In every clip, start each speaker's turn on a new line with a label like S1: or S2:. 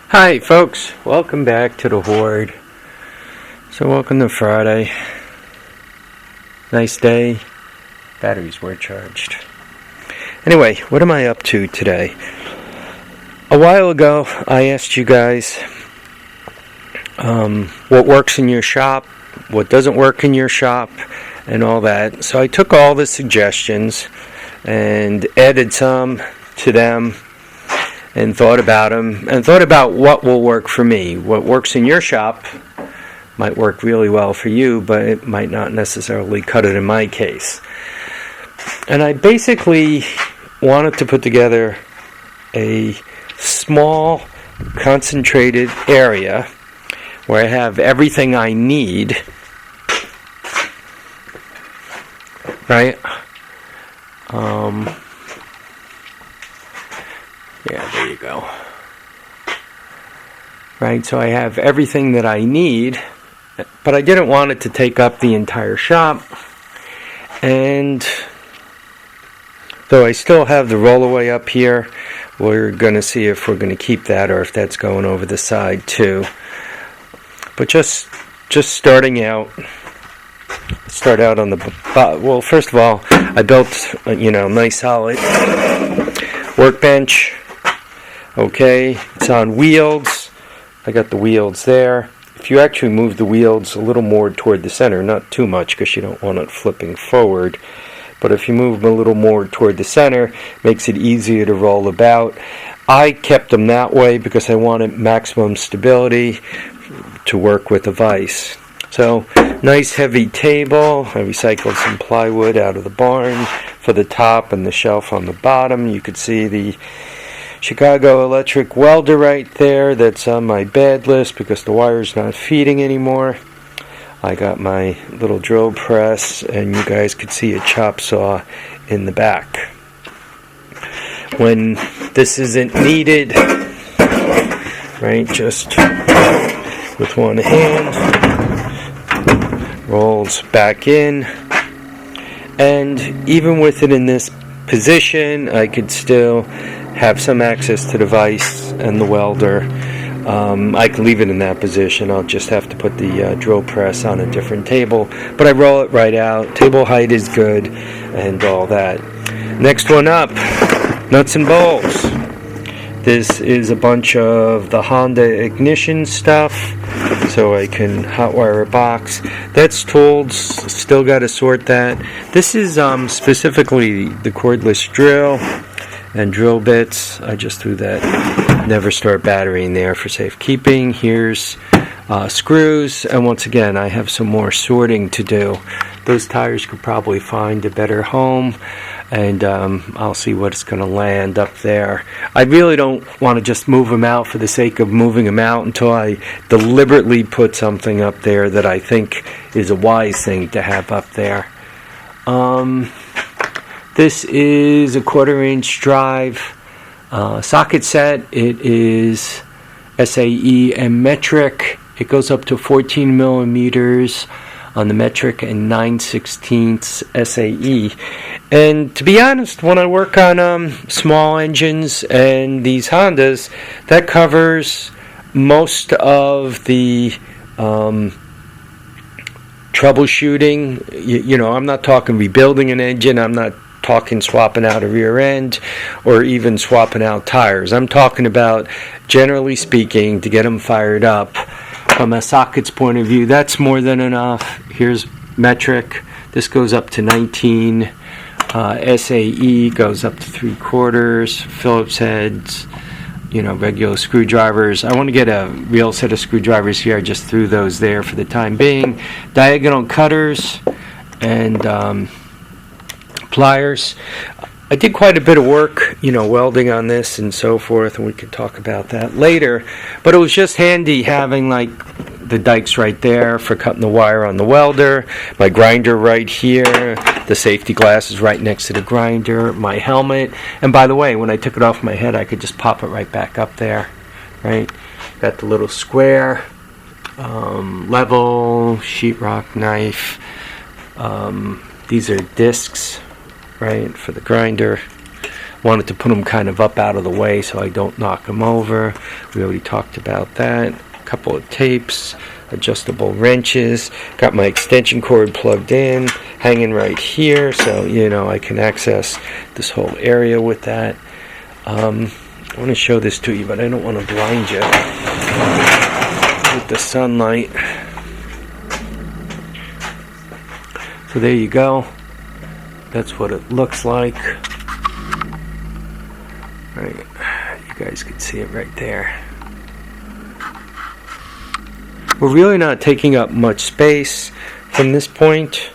S1: Hi folks, welcome back to the Hoard. So welcome to Friday. Nice day. Batteries were charged. Anyway, what am I up to today? A while ago I asked you guys what works in your shop, what doesn't work in your shop, and all that. So I took all the suggestions and added some to them and thought about them, and thought about what will work for me. What works in your shop might work really well for you, but it might not necessarily cut it in my case. And I basically wanted to put together a small, concentrated area where I have everything I need, right? Yeah, there you go. Right, so I have everything that I need, but I didn't want it to take up the entire shop. And though I still have the rollaway up here, we're going to see if we're going to keep that or if that's going over the side too. But just starting out, start out on the well. First of all, I built nice solid workbench. Okay, it's on wheels. I got the wheels there. If you actually move the wheels a little more toward the center, not too much because you don't want it flipping forward, but if you move them a little more toward the center, makes it easier to roll about. I kept them that way because I wanted maximum stability to work with a vise. So, nice heavy table. I recycled some plywood out of the barn for the top and the shelf on the bottom. You could see the Chicago electric welder right there. That's on my bad list because the wire's not feeding anymore. I got my little drill press, and you guys could see a chop saw in the back. When this isn't needed, right, just with one hand, rolls back in, and even with it in this position, I could still have some access to the vise and the welder. I can leave it in that position. I'll just have to put the drill press on a different table, but I roll it right out. Table height is good and all that. Next one up, nuts and bolts. This is a bunch of the Honda ignition stuff, so I can hotwire a box. That's tooled, still got to sort that. This is specifically the cordless drill and drill bits. I just threw that never start battery in there for safekeeping. Here's screws, and once again I have some more sorting to do. Those tires could probably find a better home, and I'll see what's going to land up there. I really don't want to just move them out for the sake of moving them out until I deliberately put something up there that I think is a wise thing to have up there. This is a 1/4-inch drive socket set. It is SAE and metric. It goes up to 14 millimeters on the metric and 9/16 SAE. And to be honest, when I work on small engines and these Hondas, that covers most of the troubleshooting. I'm not talking rebuilding an engine. I'm not talking swapping out a rear end or even swapping out tires. I'm talking about, generally speaking, to get them fired up. From a sockets point of view, that's more than enough. Here's metric. This goes up to 19. SAE goes up to 3/4. Phillips heads, regular screwdrivers. I want to get a real set of screwdrivers here. I just threw those there for the time being. Diagonal cutters and pliers. I did quite a bit of work, welding on this and so forth, and we can talk about that later. But it was just handy having the dikes right there for cutting the wire on the welder, my grinder right here, the safety glasses right next to the grinder, my helmet. And by the way, when I took it off my head, I could just pop it right back up there, right? Got the little square, level, sheetrock knife. These are discs, right, for the grinder. wanted to put them kind of up out of the way so I don't knock them over. We already talked about that. A couple of tapes, adjustable wrenches, got my extension cord plugged in, hanging right here, so I can access this whole area with that. I want to show this to you, but I don't want to blind you with the sunlight. So there you go. That's what it looks like. Right, you guys can see it right there. We're really not taking up much space. From this point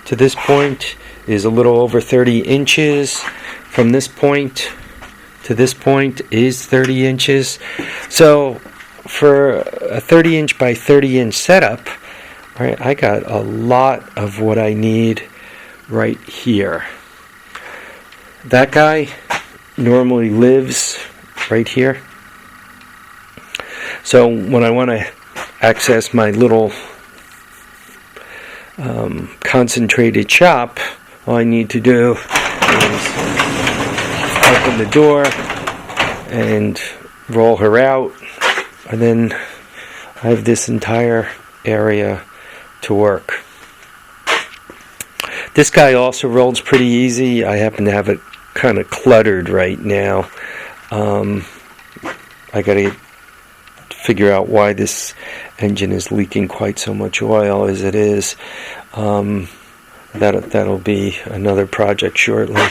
S1: to this point is a little over 30 inches. From this point to this point is 30 inches. So for a 30 inch by 30 inch setup, right, I got a lot of what I need right here. That guy normally lives right here. So when I want to access my little concentrated shop, all I need to do is open the door and roll her out, and then I have this entire area to work. This guy also rolls pretty easy. I happen to have it kind of cluttered right now. I gotta figure out why this engine is leaking quite so much oil as it is. That'll be another project shortly.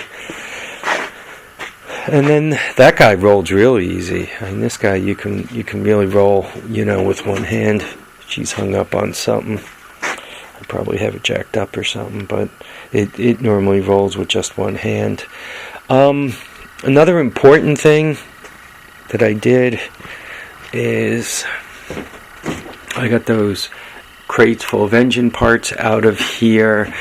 S1: And then that guy rolls really easy. I mean, this guy you can really roll, with one hand. She's hung up on something. I probably have it jacked up or something, but it normally rolls with just one hand. Another important thing that I did is I got those crates full of engine parts out of here,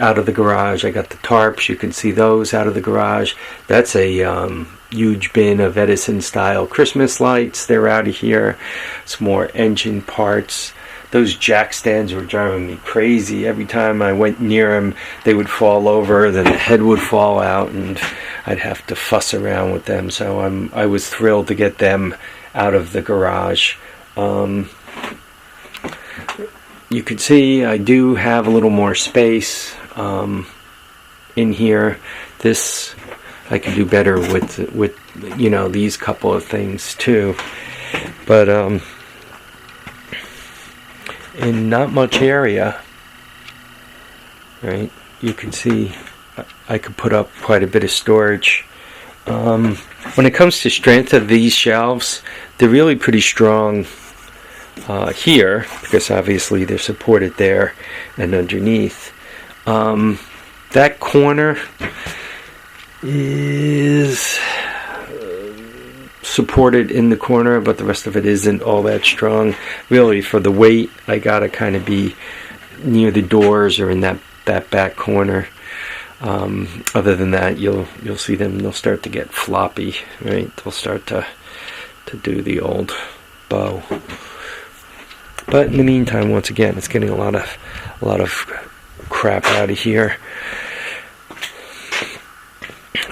S1: out of the garage. I got the tarps, you can see those out of the garage. That's a huge bin of Edison style Christmas lights. They're out of here. Some more engine parts. Those jack stands were driving me crazy. Every time I went near them, they would fall over, then the head would fall out, and I'd have to fuss around with them. So I was thrilled to get them out of the garage. You can see I do have a little more space in here. This I can do better with these couple of things too. But in not much area, right, you can see I could put up quite a bit of storage. When it comes to strength of these shelves, they're really pretty strong here, because obviously they're supported there and underneath. That corner is supported in the corner, but the rest of it isn't all that strong. Really, for the weight, I gotta kind of be near the doors or in that back corner. Other than that, you'll see them. They'll start to get floppy, right? They'll start to do the old bow. But in the meantime, once again, it's getting a lot of crap out of here.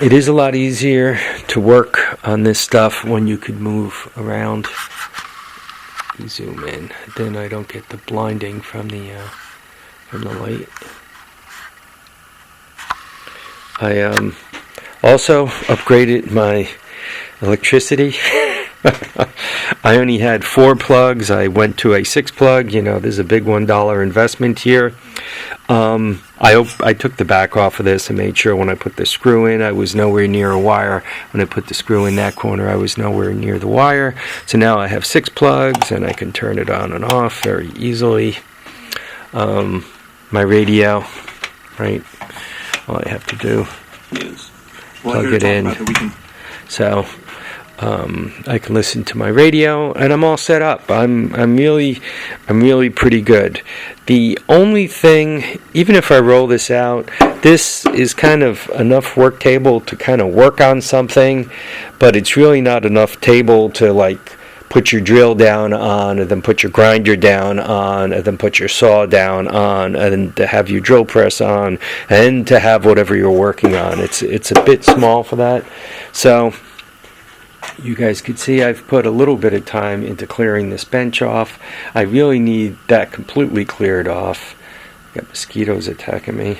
S1: It is a lot easier to work on this stuff when you could move around. Zoom in, then I don't get the blinding from the light. I also upgraded my electricity. I only had 4 plugs. I went to a 6 plug. There's a big $1 investment here. I took the back off of this and made sure when I put the screw in, I was nowhere near a wire. When I put the screw in that corner, I was nowhere near the wire. So now I have 6 plugs, and I can turn it on and off very easily. My radio, right? All I have to do is plug it in. So I can listen to my radio, and I'm all set up. I'm really pretty good. The only thing, even if I roll this out, this is kind of enough work table to kind of work on something, but it's really not enough table to like put your drill down on, and then put your grinder down on, and then put your saw down on, and to have your drill press on, and to have whatever you're working on. It's a bit small for that. So you guys could see I've put a little bit of time into clearing this bench off. I really need that completely cleared off. Got mosquitoes attacking me.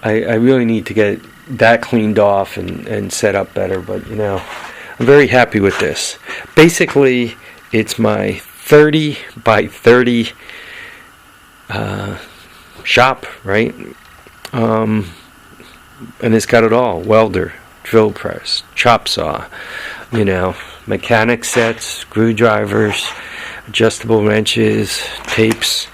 S1: I really need to get that cleaned off and set up better, but you know, I'm very happy with this. Basically, it's my 30 by 30 shop, right? And it's got it all: welder, drill press, chop saw, you know, mechanic sets, screwdrivers, adjustable wrenches, tapes.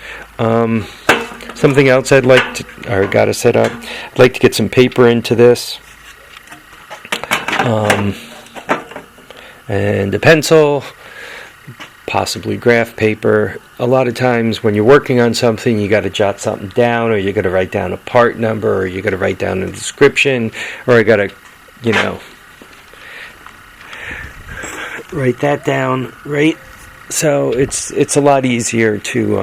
S1: Something else I'd like to, or got to set up, I'd like to get some paper into this, and a pencil, possibly graph paper. A lot of times when you're working on something, you got to jot something down, or you got to write down a part number, or you got to write down a description, or I got to, you know, write that down, right? So it's a lot easier to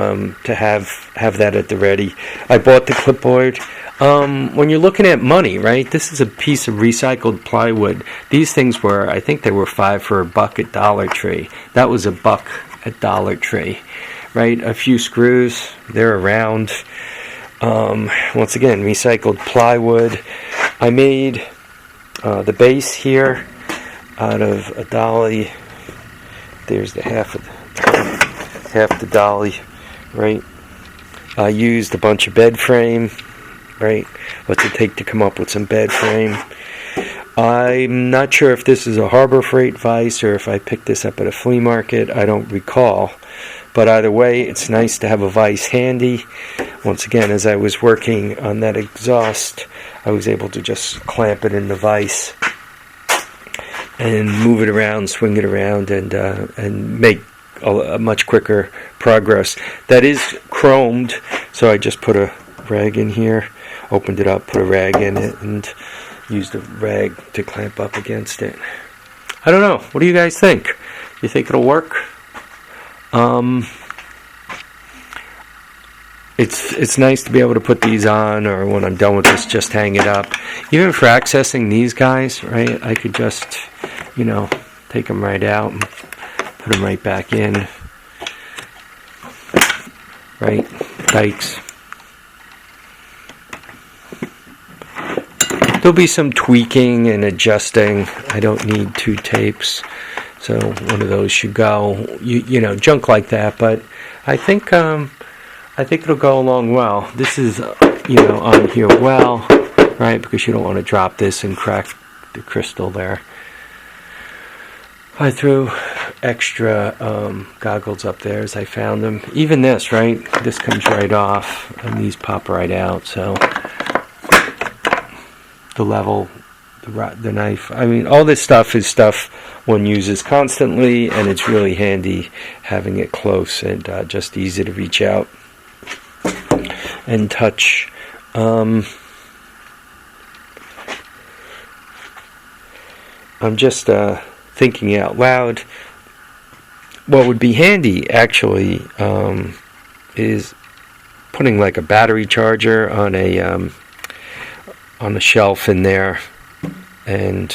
S1: have that at the ready. I bought the clipboard. When you're looking at money, right? This is a piece of recycled plywood. These things were, I think they were $5 for $1 at Dollar Tree. That was $1 at Dollar Tree, right? A few screws, they're around. Once again, recycled plywood. I made the base here out of a dolly. There's the half the dolly, right? I used a bunch of bed frame, right? What's it take to come up with some bed frame? I'm not sure if this is a Harbor Freight vise or if I picked this up at a flea market. I don't recall. But either way, it's nice to have a vise handy. Once again, as I was working on that exhaust, I was able to just clamp it in the vise and move it around, swing it around, and make a much quicker progress. That is chromed, so I just put a rag in here, opened it up, put a rag in it, and used a rag to clamp up against it. I don't know. What do you guys think? You think it'll work? It's nice to be able to put these on, or when I'm done with this, just hang it up. Even for accessing these guys, right, I could just, you know, take them right out and put them right back in, right, dikes. There'll be some tweaking and adjusting. I don't need 2 tapes, so one of those should go, you know, junk like that, but I think it'll go along well. This is, you know, on here well, right, because you don't want to drop this and crack the crystal there. I threw extra goggles up there as I found them. Even this, right, this comes right off, and these pop right out, so the level, the knife, I mean, all this stuff is stuff one uses constantly, and it's really handy having it close and just easy to reach out and touch. I'm just thinking out loud. What would be handy actually is putting like a battery charger on a shelf in there, and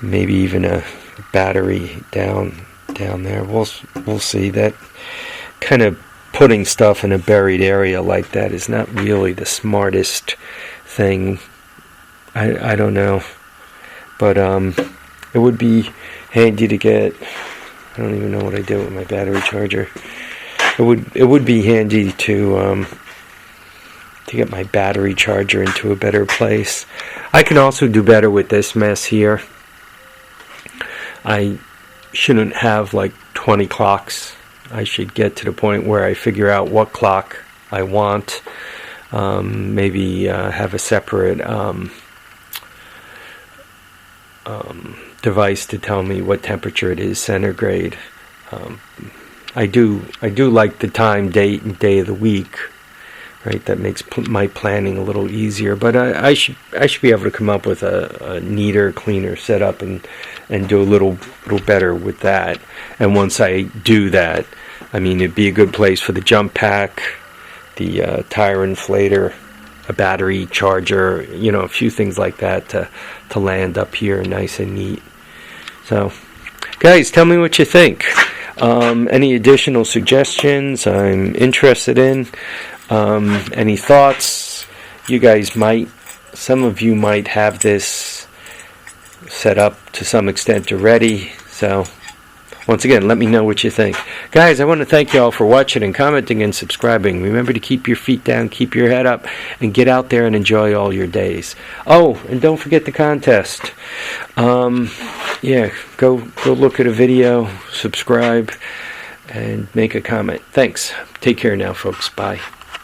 S1: maybe even a battery down there. We'll see. That kind of putting stuff in a buried area like that is not really the smartest thing. I don't know, but it would be handy to get. I don't even know what I did with my battery charger. It would be handy to get my battery charger into a better place. I can also do better with this mess here. I shouldn't have like 20 clocks. I should get to the point where I figure out what clock I want. Maybe have a separate device to tell me what temperature it is centigrade. I do like the time, date, and day of the week, right? That makes my planning a little easier. But I should be able to come up with a neater, cleaner setup and do a little better with that. And once I do that, I mean, it'd be a good place for the jump pack, the tire inflator, a battery charger, you know, a few things like that to land up here nice and neat. So, guys, tell me what you think. Any additional suggestions I'm interested in? Any thoughts? You guys some of you might have this set up to some extent already. So, once again, let me know what you think. Guys, I want to thank you all for watching and commenting and subscribing. Remember to keep your feet down, keep your head up, and get out there and enjoy all your days. Oh, and don't forget the contest. Yeah, go look at a video, subscribe, and make a comment. Thanks. Take care now, folks. Bye.